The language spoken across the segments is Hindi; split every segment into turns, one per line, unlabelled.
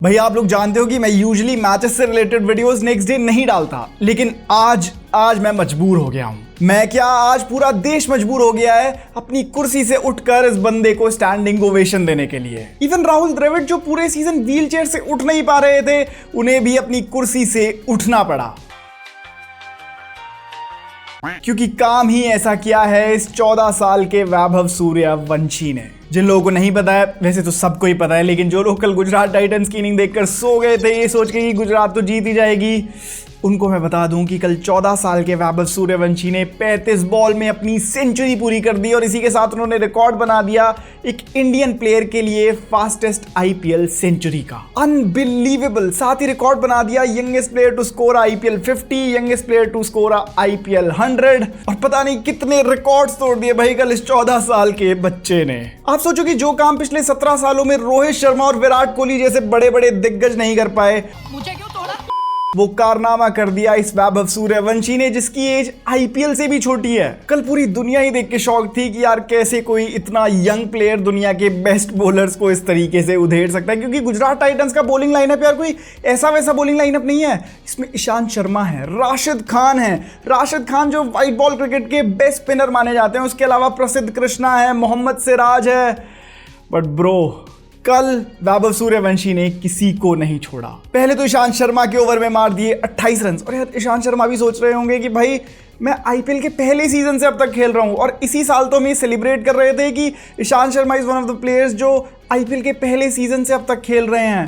भाई आप लोग जानते हो कि मैं यूजुअली मैचेस से रिलेटेड वीडियोस नेक्स्ट डे नहीं डालता, लेकिन आज मैं मजबूर हो गया हूं। मैं क्या, आज पूरा देश मजबूर हो गया है अपनी कुर्सी से उठकर इस बंदे को स्टैंडिंग ओवेशन देने के लिए। इवन राहुल द्रविड़ जो पूरे सीजन व्हीलचेयर से उठ नहीं पा रहे थे, उन्हें भी अपनी कुर्सी से उठना पड़ा, क्योंकि काम ही ऐसा किया है इस 14 साल के वैभव सूर्यवंशी ने। जिन लोगों को नहीं पता है, वैसे तो सबको ही पता है, लेकिन जो लोग कल गुजरात टाइटंस की इनिंग देखकर सो गए थे ये सोच के कि गुजरात तो जीत ही जाएगी, उनको मैं बता दूं कि कल 14 साल के वैभव सूर्यवंशी ने 35 बॉल में अपनी सेंचुरी पूरी कर दी और इसी के साथ उन्होंने रिकॉर्ड बना दिया एक इंडियन प्लेयर के लिए फास्टेस्ट आईपीएल सेंचुरी का। अनबिलीवेबल। साथ ही रिकॉर्ड बना दिया youngest player to score IPL 50, youngest player to score IPL 100 और पता नहीं कितने रिकॉर्ड्स तोड़ दिए भाई कल इस 14 साल के बच्चे ने। आप सोचो कि जो काम पिछले 17 सालों में रोहित शर्मा और विराट कोहली जैसे बड़े बड़े दिग्गज नहीं कर पाए,
मुझे क्यों तोड़ा,
वो कारनामा कर दिया इस वैभव सूर्यवंशी ने, जिसकी एज आईपीएल से भी छोटी है। कल पूरी दुनिया ही देख के शॉक थी कि यार कैसे कोई इतना यंग प्लेयर दुनिया के बेस्ट बॉलर्स को इस तरीके से उधेड़ सकता है, क्योंकि गुजरात टाइटंस का बॉलिंग लाइनअप यार कोई ऐसा वैसा बॉलिंग लाइनअप नहीं है। इसमें ईशांत शर्मा है, राशिद खान है, राशिद खान जो व्हाइट बॉल क्रिकेट के बेस्ट स्पिनर माने जाते हैं, उसके अलावा प्रसिद्ध कृष्णा है, मोहम्मद सिराज है। बट ब्रो, कल वैभव सूर्यवंशी ने किसी को नहीं छोड़ा। पहले तो ईशांत शर्मा के ओवर में मार दिए 28 रन। और यार ईशांत शर्मा भी सोच रहे होंगे कि भाई मैं आईपीएल के पहले सीजन से अब तक खेल रहा हूं, और इसी साल तो हम ये सेलिब्रेट कर रहे थे कि Ishant Sharma is one of the players जो आईपीएल के पहले सीजन से अब तक खेल रहे हैं,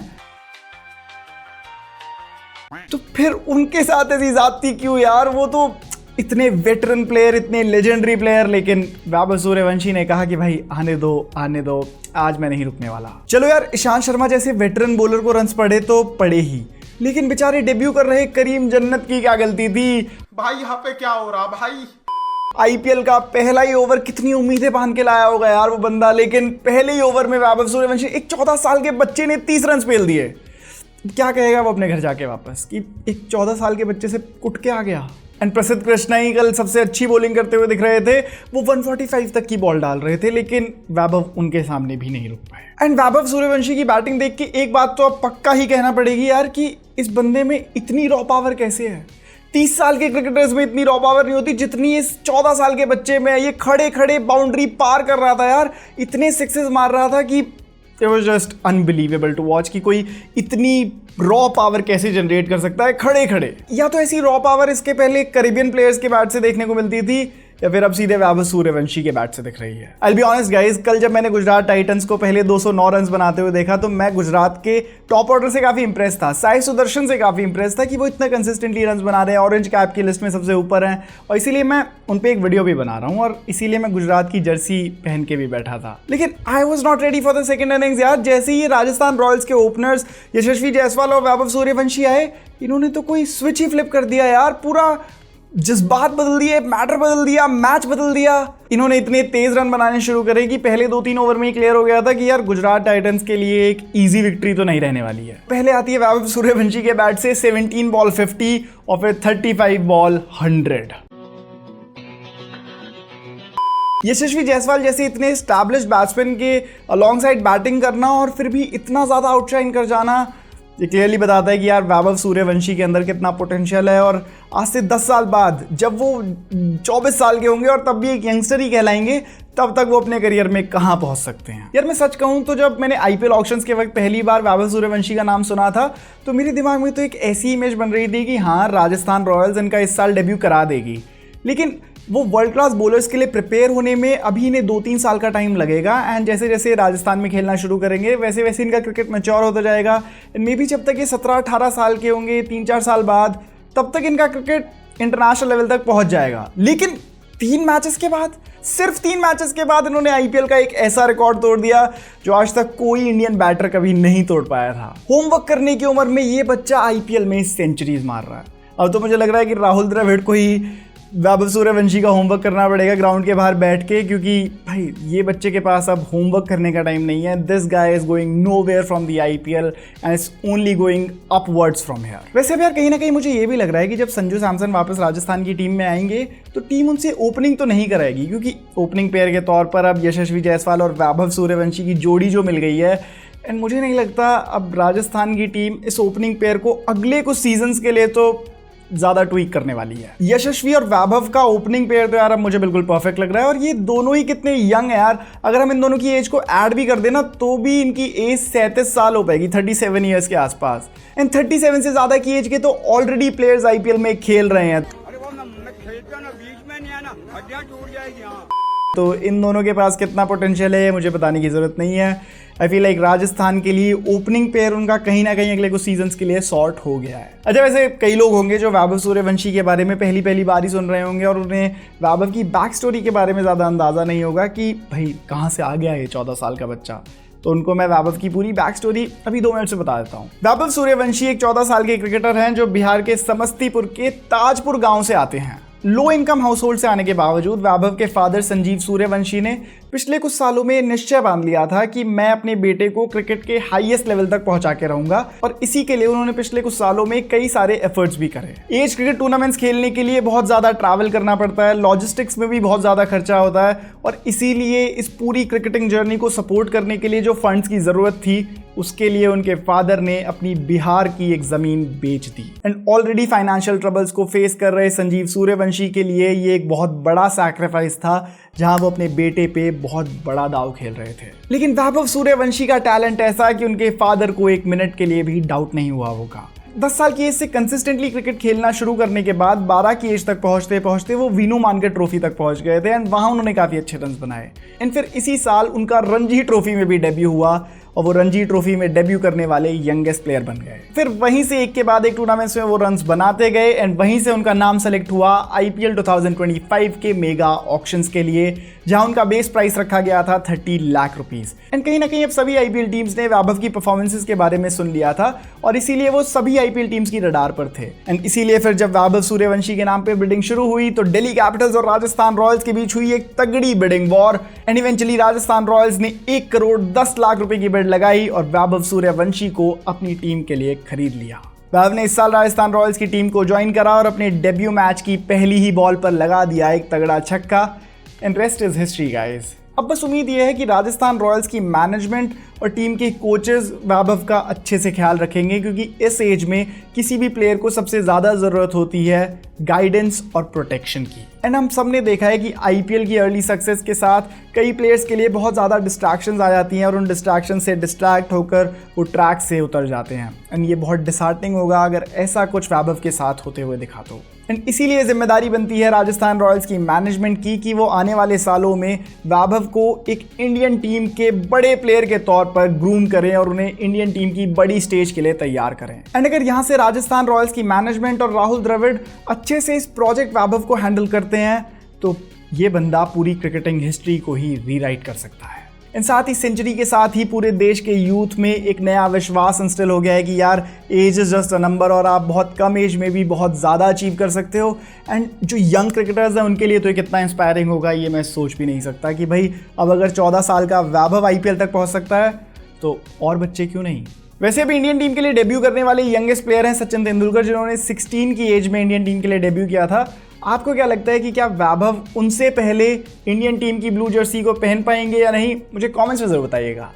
तो फिर उनके साथ ऐसी ज्यादती क्यों यार? वो तो इतने वेटरन प्लेयर, इतने लेजेंडरी प्लेयर। लेकिन वैभव सूर्यवंशी ने कहा कि भाई आने दो, आज मैं नहीं रुकने वाला। चलो यार, ईशांत शर्मा जैसे वेटरन बॉलर को रन्स पड़े तो पड़े ही, लेकिन बेचारे डेब्यू कर रहे करीम जन्नत की क्या गलती थी
भाई? यहाँ पे क्या हो रहा भाई?
आईपीएल का पहला ही ओवर कितनी उम्मीदें बांध के लाया होगा यार वो बंदा, लेकिन पहले ही ओवर में वैभव सूर्यवंशी, एक 14 साल के बच्चे ने 30 रन पेल दिए। क्या कहेगा वो अपने घर जाके वापस कि एक 14 साल के बच्चे से कुट के आ गया। एंड प्रसिद्ध कृष्णा ही कल सबसे अच्छी बॉलिंग करते हुए दिख रहे थे, वो 145 तक की बॉल डाल रहे थे, लेकिन वैभव उनके सामने भी नहीं रुक पाए। एंड वैभव सूर्यवंशी की बैटिंग देख के एक बात तो अब पक्का ही कहना पड़ेगी यार कि इस बंदे में इतनी रॉ पावर कैसे है। 30 साल के क्रिकेटर्स में इतनी रॉ पावर नहीं होती जितनी इस 14 साल के बच्चे में। ये खड़े खड़े बाउंड्री पार कर रहा था यार, इतने सिक्सेस मार रहा था कि it was just unbelievable to watch कि कोई इतनी रॉ पावर कैसे जनरेट कर सकता है खड़े खड़े। या तो ऐसी रॉ पावर इसके पहले कैरिबियन प्लेयर्स के बैट से देखने को मिलती थी, या फिर अब सीधे वैभव सूर्यवंशी के बैट से दिख रही है। आई बी ऑनेस्ट गाइज, कल जब मैंने गुजरात टाइटंस को पहले 209 रन बनाते हुए देखा तो मैं गुजरात के टॉप ऑर्डर से काफी इंप्रेस था, साई सुदर्शन से काफी इंप्रेस था कि वो इतना कंसिस्टेंटली रन बना रहे हैं, ऑरेंज कैप की लिस्ट में सबसे ऊपर हैं, और इसीलिए मैं उन पर एक वीडियो भी बना रहा हूँ और इसीलिए मैं गुजरात की जर्सी पहन के भी बैठा था। लेकिन I was not ready for the second innings यार। जैसे ही राजस्थान रॉयल्स के ओपनर्स यशस्वी जायसवाल और वैभव सूर्यवंशी आए, इन्होंने तो कोई स्विच ही फ्लिप कर दिया यार। पूरा जज्बात बदल दिए, मैटर बदल दिया, मैच बदल दिया। इन्होंने इतने तेज रन बनाने शुरू करे कि पहले 2-3 ओवर में ही क्लियर हो गया था कि यार गुजरात टाइटंस के लिए एक इजी विक्ट्री तो नहीं रहने वाली है। पहले आती है वैभव सूर्यवंशी के बैट से 17 बॉल 50 और फिर 35 बॉल 100। यशस्वी जायसवाल जैसे इतने एस्टैब्लिश्ड बैट्समैन के अलॉन्ग साइड बैटिंग करना और फिर भी इतना ज़्यादा आउटशाइन कर जाना, ये क्लियरली बताता है कि यार वैभव सूर्यवंशी के अंदर कितना पोटेंशियल है। और आज से 10 साल बाद जब वो 24 साल के होंगे और तब भी एक यंगस्टर ही कहलाएंगे, तब तक वो अपने करियर में कहाँ पहुंच सकते हैं। यार मैं सच कहूँ तो जब मैंने आईपीएल ऑक्शंस के वक्त पहली बार वैभव सूर्यवंशी का नाम सुना था तो मेरे दिमाग में तो एक ऐसी इमेज बन रही थी कि हाँ, राजस्थान रॉयल्स इनका इस साल डेब्यू करा देगी, लेकिन वो वर्ल्ड क्लास बॉलर्स के लिए प्रिपेयर होने में अभी इन्हें 2-3 साल का टाइम लगेगा। एंड जैसे जैसे राजस्थान में खेलना शुरू करेंगे वैसे वैसे इनका क्रिकेट मैच्योर होता जाएगा। एंड मे बी जब तक ये 17-18 साल के होंगे, 3-4 साल बाद, तब तक इनका क्रिकेट इंटरनेशनल लेवल तक पहुंच जाएगा। लेकिन 3 मैचेस के बाद, सिर्फ 3 मैचेस के बाद इन्होंने आईपीएल का एक ऐसा रिकॉर्ड तोड़ दिया जो आज तक कोई इंडियन बैटर कभी नहीं तोड़ पाया था। होमवर्क करने की उम्र में ये बच्चा आईपीएल में सेंचुरीज मार रहा है। अब तो मुझे लग रहा है कि राहुल द्रविड़ को ही वैभव सूर्यवंशी का होमवर्क करना पड़ेगा ग्राउंड के बाहर बैठ के, क्योंकि भाई ये बच्चे के पास अब होमवर्क करने का टाइम नहीं है। This guy is going nowhere from the IPL and it's only going upwards from here. वैसे अब यार कहीं ना कहीं मुझे ये भी लग रहा है कि जब संजू सैमसन वापस राजस्थान की टीम में आएंगे तो टीम उनसे ओपनिंग तो नहीं कराएगी, क्योंकि ओपनिंग पेयर के तौर पर अब यशस्वी जायसवाल और वैभव सूर्यवंशी की जोड़ी जो मिल गई है, एंड मुझे नहीं लगता अब राजस्थान की टीम इस ओपनिंग पेयर को अगले कुछ सीजन्स के लिए तो ज़्यादा ट्वीक करने वाली है। यशस्वी और वैभव का ओपनिंग पेयर तो यार अब मुझे बिल्कुल परफेक्ट लग रहा है, और ये दोनों ही कितने यंग है यार। अगर हम इन दोनों की एज को ऐड भी कर देना तो भी इनकी एज 37 साल हो पाएगी, 37 ईयर्स के आसपास। एंड 37 से ज़्यादा की एज के तो ऑलरेडी प्लेयर्स आईपीएल में खेल रहे हैं।
अरे वो मैं खेलता ना, बीच में नहीं आना, हड्डियां टूट जाएगी। हाँ,
तो इन दोनों के पास कितना पोटेंशियल है मुझे बताने की ज़रूरत नहीं है। आई फील लाइक राजस्थान के लिए ओपनिंग पेयर उनका कहीं ना कहीं अगले कुछ सीजन्स के लिए सॉर्ट हो गया है। अच्छा, वैसे कई लोग होंगे जो वैभव सूर्यवंशी के बारे में पहली बार ही सुन रहे होंगे और उन्हें वैभव की बैक स्टोरी के बारे में ज़्यादा अंदाज़ा नहीं होगा कि भाई कहाँ से आ गया ये 14 साल का बच्चा। तो उनको मैं वैभव की पूरी बैक स्टोरी अभी 2 मिनट से बता देता हूँ। वैभव सूर्यवंशी एक 14 साल के क्रिकेटर हैं जो बिहार के समस्तीपुर के ताजपुर गाँव से आते हैं। लो इनकम हाउसहोल्ड से आने के बावजूद वैभव के फादर संजीव सूर्यवंशी ने पिछले कुछ सालों में निश्चय बांध लिया था कि मैं अपने बेटे को क्रिकेट के हाईएस्ट लेवल तक पहुंचा के रहूंगा, और इसी के लिए उन्होंने पिछले कुछ सालों में कई सारे एफर्ट्स भी करे। एज क्रिकेट टूर्नामेंट्स खेलने के लिए बहुत ज़्यादा ट्रैवल करना पड़ता है, लॉजिस्टिक्स में भी बहुत ज़्यादा खर्चा होता है, और इसीलिए इस पूरी क्रिकेटिंग जर्नी को सपोर्ट करने के लिए जो फंड्स की ज़रूरत थी उसके लिए उनके फादर ने अपनी बिहार की एक ज़मीन बेच दी। एंड ऑलरेडी फाइनेंशियल ट्रबल्स को फेस कर रहे संजीव सूर्यवंशी के लिए ये एक बहुत बड़ा सैक्रिफाइस था, जहां वो अपने बेटे पे बहुत बड़ा दाव खेल रहे थे। लेकिन वैभव सूर्यवंशी का टैलेंट ऐसा है कि उनके फादर को एक मिनट के लिए भी डाउट नहीं हुआ होगा। 10 साल की एज से कंसिस्टेंटली क्रिकेट खेलना शुरू करने के बाद 12 की एज तक पहुंचते पहुंचते वो वीनू मानकर ट्रॉफी तक पहुंच गए थे, एंड वहां उन्होंने काफ़ी अच्छे रन बनाए। एंड फिर इसी साल उनका रणजी ट्रॉफी में भी डेब्यू हुआ, और वो रणजी ट्रॉफी में डेब्यू करने वाले यंगेस्ट प्लेयर बन गए। फिर वहीं से एक के बाद एक टूर्नामेंट्स में वो रन्स बनाते गए, एंड वहीं से उनका नाम सेलेक्ट हुआ आईपीएल 2025 के मेगा ऑक्शंस के लिए, जहां उनका बेस प्राइस रखा गया था 30 लाख रुपीस। एंड कहीं ना कहीं अब सभी आईपीएल टीम्स ने वैभव की परफॉर्मेंसेस के बारे में सुन लिया था, और इसीलिए वो सभी आईपीएल टीम्स की रडार पर थे। एंड इसीलिए फिर जब वैभव सूर्यवंशी के नाम पे बिडिंग शुरू हुई तो दिल्ली कैपिटल्स और राजस्थान रॉयल्स के बीच हुई एक तगड़ी bidding war, and eventually Rajasthan Royals ने 1 करोड़ 10 लाख रुपए की बिड लगाई और वैभव सूर्यवंशी को अपनी टीम के लिए खरीद लिया। वैभव ने इस साल राजस्थान रॉयल्स की टीम को ज्वाइन करा और अपने डेब्यू मैच की पहली ही बॉल पर लगा दिया एक तगड़ा छक्का, and rest is history guys. अब बस उम्मीद यह है कि राजस्थान रॉयल्स की मैनेजमेंट और टीम के कोचेस वैभव का अच्छे से ख्याल रखेंगे, क्योंकि इस एज में किसी भी प्लेयर को सबसे ज़्यादा ज़रूरत होती है गाइडेंस और प्रोटेक्शन की। एंड हम सब ने देखा है कि आईपीएल की अर्ली सक्सेस के साथ कई प्लेयर्स के लिए बहुत ज़्यादा डिस्ट्रैक्शंस आ जाती हैं, और उन डिस्ट्रैक्शन से डिस्ट्रैक्ट होकर वो ट्रैक से उतर जाते हैं। एंड ये बहुत डिसहार्टनिंग होगा अगर ऐसा कुछ वैभव के साथ होते हुए दिखा तो। एंड इसीलिए जिम्मेदारी बनती है राजस्थान रॉयल्स की मैनेजमेंट की कि वो आने वाले सालों में वैभव को एक इंडियन टीम के बड़े प्लेयर के तौर पर ग्रूम करें और उन्हें इंडियन टीम की बड़ी स्टेज के लिए तैयार करें। एंड अगर यहाँ से राजस्थान रॉयल्स की मैनेजमेंट और राहुल द्रविड़ अच्छे से इस प्रोजेक्ट वैभव को हैंडल करते हैं तो ये बंदा पूरी क्रिकेटिंग हिस्ट्री को ही रीराइट कर सकता है। इन साथ ही सेंचुरी के साथ ही पूरे देश के यूथ में एक नया विश्वास इंस्टिल हो गया है कि यार age is just a number, और आप बहुत कम एज में भी बहुत ज़्यादा अचीव कर सकते हो। एंड जो यंग क्रिकेटर्स हैं उनके लिए तो ये कितना इंस्पायरिंग होगा ये मैं सोच भी नहीं सकता कि भाई अब अगर 14 साल का वैभव आईपीएल तक पहुंच सकता है तो और बच्चे क्यों नहीं। वैसे भी इंडियन टीम के लिए डेब्यू करने वाले यंगेस्ट प्लेयर हैं सचिन तेंदुलकर, जिन्होंने 16 की एज में इंडियन टीम के लिए डेब्यू किया था। आपको क्या लगता है कि क्या वैभव उनसे पहले इंडियन टीम की ब्लू जर्सी को पहन पाएंगे या नहीं? मुझे कमेंट्स में ज़रूर बताइएगा।